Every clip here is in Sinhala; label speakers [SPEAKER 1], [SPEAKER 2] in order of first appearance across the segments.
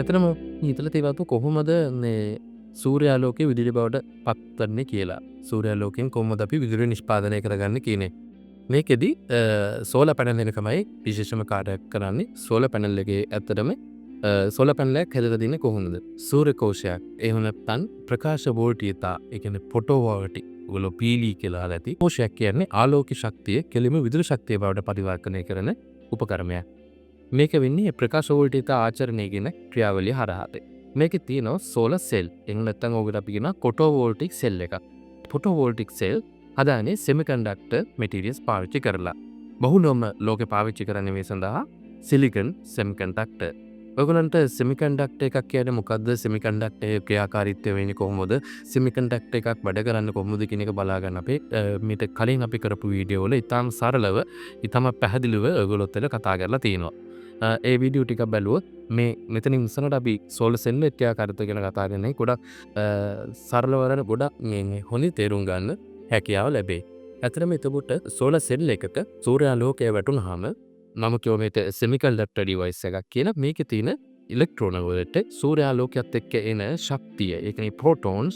[SPEAKER 1] ඇතනම හිතලා තියෙනවද කොහොමද මේ සූර්යාලෝකයේ විදුලි බවට පත්වන්නේ කියලා. සූර්යාලෝකයෙන් කොහොමද අපි විදුලිය නිෂ්පාදනය කරගන්නේ කියන එක. මේකෙදි සෝලර් පැනල් එක තමයි විශේෂම කාර්යයක් කරන්නේ. සෝලර් පැනල් එකේ ඇත්තටම සෝලර් පැනල් එකක් හැදලා තියෙන්නේ කොහොමද? සූර්ය කෝෂයක් එහෙම නැත්නම් ප්‍රකාශ වෝල්ටීයතා ඒ කියන්නේ ෆොටෝවෝල්ටික් ඔයගොල්ලෝ පීලී කියලා අහලා ඇති. කෝෂයක් කියන්නේ ආලෝක ශක්තිය කෙලිම විදුලි ශක්තිය බවට පරිවර්තනය කරන උපකරණයක්. මේක වෙන්නේ ප්‍රකාශ වෝල්ටීයතා ආචරණය කියන ක්‍රියාවලිය හරහාට. මේකේ තියෙනවා සෝලර් සෙල්. එහෙම නැත්නම් ඕකට අපි කියනවා ෆොටෝවෝල්ටික් සෙල් එකක්. ෆොටෝවෝල්ටික් සෙල් හදාන්නේ සෙමිකන්ඩක්ටර් මැටීරියල්ස් පාවිච්චි කරලා. බහුලවම ලෝකේ පාවිච්චි කරන්නේ මේ සඳහා සිලිකන් සෙමිකන්ඩක්ටර්. ඔයගොල්ලන්ට සෙමිකන්ඩක්ටර් එකක් කියන්නේ මොකද්ද? සෙමිකන්ඩක්ටර් ක්‍රියාකාරීත්වය වෙන්නේ කොහොමද? සෙමිකන්ඩක්ටර් එකක් වැඩ කරන්නේ කොහොමද කියන එක බලා ගන්න අපේ මීට කලින් අපි කරපු වීඩියෝ වල ඉතාම සරලව, ඉතාම පැහැදිලිව ඔයගොල්ලොත් එක්ක කතා කරලා තියෙනවා. ඒ වීඩියෝ ටික බැලුවොත් මේ මෙතනින් ඉස්සරහට අපි සෝලර් සෙල් එක ක්‍රියාකාරීත්වය ගැන කතා කරන්නේ ගොඩක් සරලව ගොඩක් මේ හොඳින් තේරුම් ගන්න හැකියාව ලැබේ. ඇත්තටම එතකොට සෝලර් සෙල් එකක සූර්යාලෝකය වැටුනහම මම කියව මේක සෙමිකන්ඩක්ටර් ඩිවයිස් එකක් කියලා. මේකේ තියෙන ඉලෙක්ට්‍රෝන වලට සූර්යාලෝකයත් එක්ක එන ශක්තිය, ඒ කියන්නේ ප්‍රෝටෝන්ස්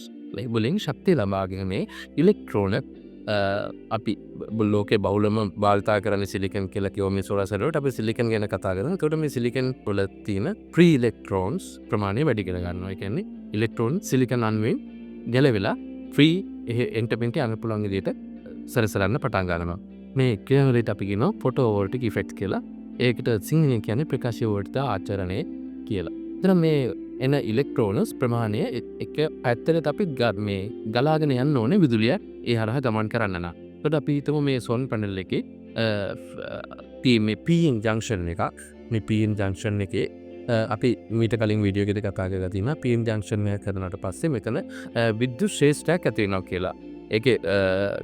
[SPEAKER 1] වලින් ශක්තිය ලබාගෙන මේ ඉලෙක්ට්‍රෝන අපි ලෝකේ බහුලම භාවිතා කරන සිලිකන් කියලා කියව මේ සෝලර් සෙල් වලට අපි සිලිකන් ගැන කතා කරනවා. ඒකට මේ සිලිකන් වල තියෙන ෆ්‍රී ඉලෙක්ට්‍රෝන්ස් ප්‍රමාණය වැඩි කර ගන්නවා. ඒ කියන්නේ ඉලෙක්ට්‍රෝන සිලිකන් අණුවෙන් ගැලවිලා ෆ්‍රී එන්ටර්පින්ටි යන්න පුළුවන් විදිහට සැරසරන්න පටන් ගන්නවා. මේ ක්‍රියාවලියට අපි කියනවා ෆොටෝවෝල්ටික් ඉෆෙක්ට් කියලා. ඒකට සිංහලෙන් කියන්නේ ප්‍රකාශ වෝල්ටීයතා ආචරණය කියලා. එතන මේ එන ඉලෙක්ට්‍රෝනස් ප්‍රමාණය එක පැත්තකට අපි මේ ගලාගෙන යන්න ඕනේ විදුලිය ඒ හරහා ගමන් කරන්න නම්. එතකොට අපි හිතමු මේ සෝන් පැනල් එකේ මේ පීන් ජංක්ෂන් එකක්. මේ පීන් ජංක්ෂන් එකේ අපි මීට කලින් වීඩියෝ එකේ කතා කරලා තියෙනවා පීන් ජංක්ෂන් එක කරනාට පස්සේ මෙතන විද්‍යුත් ශ්‍රේෂ්ඨයක් ඇති වෙනවා කියලා. ඒකේ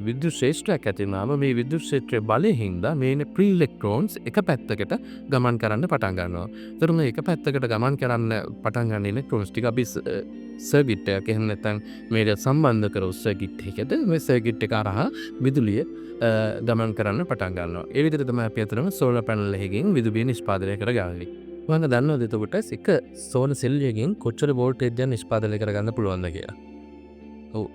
[SPEAKER 1] විද්‍යුත් ශ්‍රේෂ්ඨයක් ඇති වුණාම මේ විද්‍යුත් ක්ෂේත්‍රයේ බලයෙන් හින්දා මේන ප්‍රී ඉලෙක්ට්‍රෝන්ස් එක පැත්තකට ගමන් කරන්න පටන් ගන්නවා. ඒතර මේ එක පැත්තකට ගමන් කරන්න පටන් ගන්න ඉලෙක්ට්‍රෝන්ස් ටික අපි සර්කිට් එකක් එහෙම නැත්නම් මේක සම්බන්ධ කරව සර්කිට් එකකට මේ සර්කිට් එක හරහා විදුලිය ගමන් කරන්න පටන් ගන්නවා. ඒ විදිහට තමයි අපි අතරම සෝලර් පැනල් එකකින් විදුලිය නිෂ්පාදනය කරගන්නේ. ඔයාලා දන්නවද එතකොට එක සෝලර් සෙල් එකකින් කොච්චර වෝල්ටේජ් එක නිෂ්පාදනය කරගන්න පුළුවන්ද කියලා? ඔව්.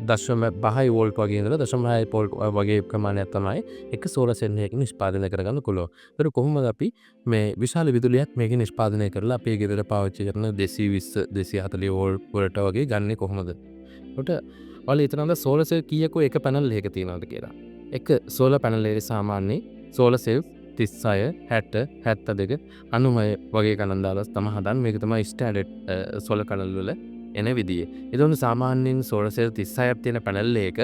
[SPEAKER 1] දශම 5 වෝල්ට් වගේ ඉඳලා දශම 6 වෝල්ට් වගේ ප්‍රමාණයක් තමයි එක සෝලර් සෙල් එකකින් නිෂ්පාදනය කරගන්න පුළුවන්. ඒක කොහොමද අපි මේ විශාල විදුලියක් මේකෙන් නිෂ්පාදනය කරලා අපේ ගෙදර පාවිච්චි කරන 220 240 වෝල්ට් වලට වගේ ගන්නෙ කොහොමද? ඒකට ඔයාලා හිතනවාද සෝලර් සෙල් කීයක එක පැනල් එකක තියෙනවද කියලා? එක සෝලර් පැනල් එකේ සාමාන්‍ය සෝලර් සෙල් 36 60 72 99 වගේ ගණන් දාලා තමයි හදන්නේ. මේක තමයි ස්ටෑන්ඩඩ් සෝලර් පැනල් වල එන විදිය. එතකොට සාමාන්‍යයෙන් සෝලර් සෙල් 36ක් තියෙන පැනල් එක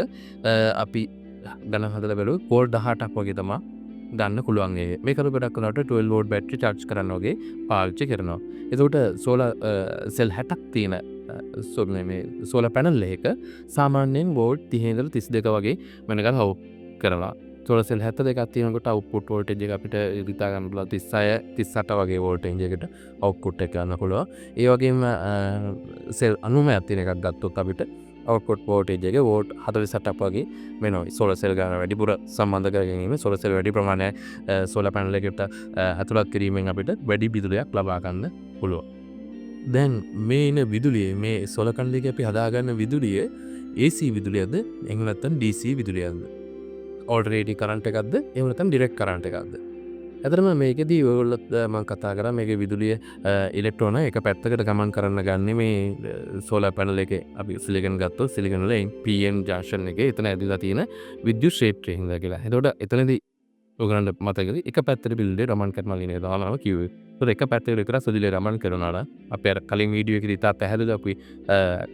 [SPEAKER 1] අපි ගණන් හදලා බැලුවොත් වෝල්ට් 18ක් වගේ තමයි ගන්න පුළුවන්. මේක ගොඩක් වෙලාවට 12 වෝල්ට් බැටරි charge කරන්න වගේ පාවිච්චි කරනවා. එතකොට සෝලර් සෙල් 60ක් තියෙන මේ සෝලර් පැනල් එක සාමාන්‍යයෙන් වෝල්ට් 30 ඉඳලා 32 වගේ වෙනකන් හවු කරනවා. සෝලර් සෙල් 72ක් තියෙනකොට අවුට්පුට් වෝල්ටේජ් එක අපිට හිතා ගන්න පුළුවන් 36 38 වගේ වෝල්ටේජ් එකකට අවුට්පුට් එක ගන්න පුළුවන්. ඒ වගේම සෙල් 90ක් තියෙන එකක් ගත්තොත් අපිට අවුට්පුට් වෝල්ටේජ් එක වෝල්ට් 48ක් වගේ වෙනවා. සෝලර් සෙල් ගන්න වැඩිපුර සම්බන්ධ කරගෙන සෝලර් සෙල් වැඩි ප්‍රමාණයක් සෝලර් පැනල් එකකට ඇතුළත් කිරීමෙන් අපිට වැඩි විදුලියක් ලබා ගන්න පුළුවන්. දැන් මේ ඉන විදුලිය මේ සෝලර් පැනල් එකේ අපි හදාගන්න විදුලිය AC විදුලියද එහෙම නැත්නම් DC විදුලියද? ඕල්ටර්නේටිව් කරන්ට් එකක්ද එහෙම නැත්නම් ඩිරෙක්ට් කරන්ට් එකක්ද? ඇත්තටම මේකෙදී ඔයගොල්ලොත් මම කතා කරා මේකේ විදුලිය ඉලෙක්ට්‍රෝන එක පැත්තකට ගමන් කරන්න ගන්නේ මේ සෝලර් පැනල් එකේ අපි සිලිකන් ගත්තොත් සිලිකන් වල PN ජංක්ෂන් එකේ එතන ඇදලා තියෙන විද්‍යුත් ක්ෂේත්‍රය හින්දා කියලා. එතකොට එතනදී ඔයගොල්ලන්ට මතකද එක පැත්තට විදුලිය රමන් කරනවා කියන එක දානවා කිව්වේ. ඒතකොට එක පැත්තට විතර විදුලිය රමන් කරනවා නම් අපි අර කලින් වීඩියෝ එකේදී තා පැහැදිලිව අපි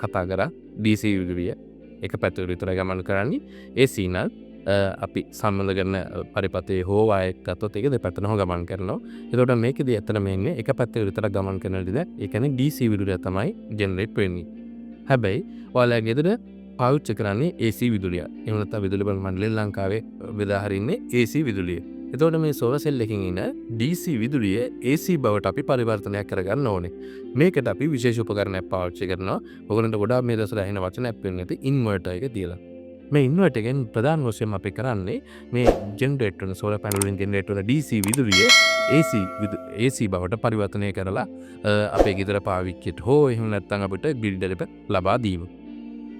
[SPEAKER 1] කතා කරා DC විදුලිය එක පැත්තට විතර ගමන් කරන්නේ AC නම් අපි සම්බන්ධ කරන පරිපතේ හෝ වායක් ගත්තොත් ඒක දෙපැත්තටම ගමන් කරනවා. එතකොට මේකෙදී ඇත්තටම එන්නේ එක පැත්තකට විතර ගමන් කරන විදිහ. ඒ කියන්නේ DC විදුලිය තමයි ජෙනරේට් වෙන්නේ. හැබැයි ඔයාලා ගෙදර පාවිච්චි කරන්නේ AC විදුලිය. එහෙම නැත්නම් විදුලි බල මණ්ඩලය ලංකාවේ බෙදා හරින්නේ AC විදුලිය. එතකොට මේ සෝලර් සෙල් එකකින් එන DC විදුලිය AC බවට අපි පරිවර්තනයක් කරගන්න ඕනේ. මේකට අපි විශේෂ උපකරණයක් පාවිච්චි කරනවා. ඔයගොල්ලන්ට ගොඩාක් මේ දවස්වල ඇහෙන වචනයක් වෙන්නේ නැති ඉන්වර්ටර් එක තියලා. මේ ඉන්වර්ටර් එකෙන් ප්‍රධාන වශයෙන් අපි කරන්නේ මේ ජෙනරේට් වෙන සෝලර් පැනල් වලින් ජෙනරේට් වෙන DC විදුලිය AC බවට පරිවර්තනය කරලා අපේ ගෙදර පාවිච්චියට හෝ එහෙම නැත්නම් අපිට ග්‍රිඩ් එකට ලබා දීම.